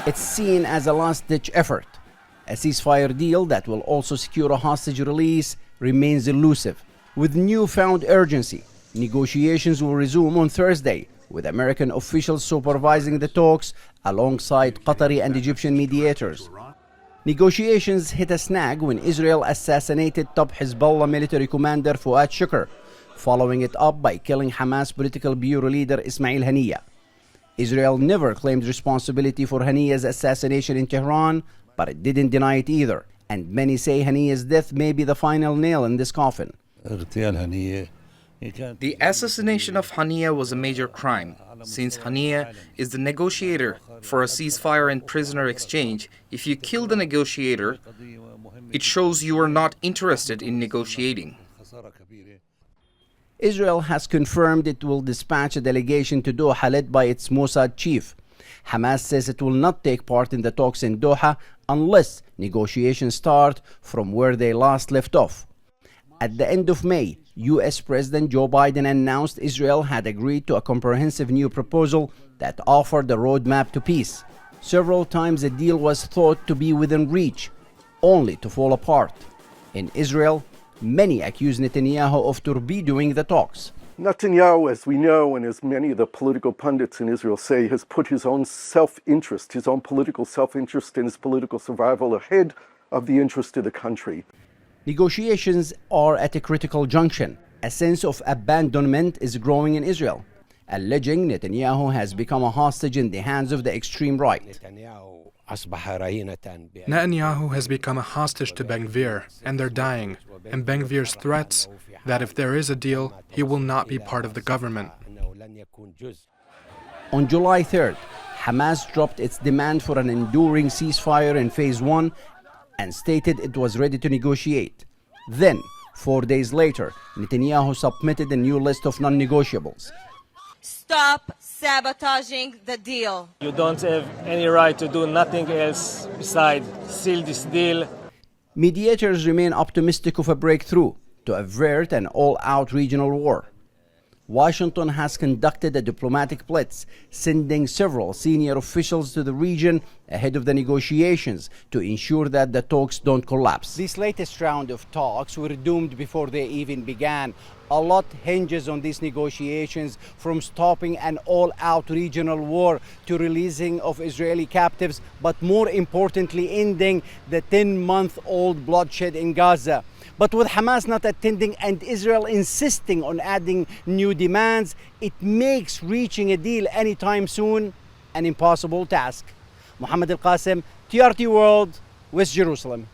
It's seen as a last-ditch effort. A ceasefire deal that will also secure a hostage release remains elusive. With newfound urgency, negotiations will resume on Thursday, with American officials supervising the talks alongside Qatari and Egyptian mediators. Negotiations hit a snag when Israel assassinated top Hezbollah military commander Fuad Shukr, following it up by killing Hamas political bureau leader Ismail Haniyeh. Israel never claimed responsibility for Haniyeh's assassination in Tehran, but it didn't deny it either, and many say Haniyeh's death may be the final nail in this coffin. The assassination of Haniyeh was a major crime. Since Haniyeh is the negotiator for a ceasefire and prisoner exchange, if you kill the negotiator, it shows you are not interested in negotiating. Israel has confirmed it will dispatch a delegation to Doha led by its Mossad chief. Hamas says it will not take part in the talks in Doha unless negotiations start from where they last left off. At the end of May, US President Joe Biden announced Israel had agreed to a comprehensive new proposal that offered a roadmap to peace. Several times the deal was thought to be within reach, only to fall apart. In Israel, many accuse Netanyahu of torpedoing the talks. Netanyahu, as we know, and as many of the political pundits in Israel say, has put his own self-interest, his own political self-interest and his political survival ahead of the interest of the country. Negotiations are at a critical junction. A sense of abandonment is growing in Israel, alleging Netanyahu has become a hostage in the hands of the extreme right. Netanyahu has become a hostage to Ben Gvir, and they're dying. And Ben Gvir's threats that if there is a deal, he will not be part of the government. On July 3rd, Hamas dropped its demand for an enduring ceasefire in Phase 1 and stated it was ready to negotiate. Then, 4 days later, Netanyahu submitted a new list of non-negotiables. Stop sabotaging the deal. You don't have any right to do nothing else besides seal this deal. Mediators remain optimistic of a breakthrough to avert an all-out regional war. Washington has conducted a diplomatic blitz, sending several senior officials to the region ahead of the negotiations to ensure that the talks don't collapse. This latest round of talks were doomed before they even began. A lot hinges on these negotiations, from stopping an all-out regional war to releasing of Israeli captives, but more importantly, ending the 10-month-old bloodshed in Gaza. But with Hamas not attending and Israel insisting on adding new demands, it makes reaching a deal anytime soon an impossible task. Mohammad Al-Kassim, TRT World, West Jerusalem.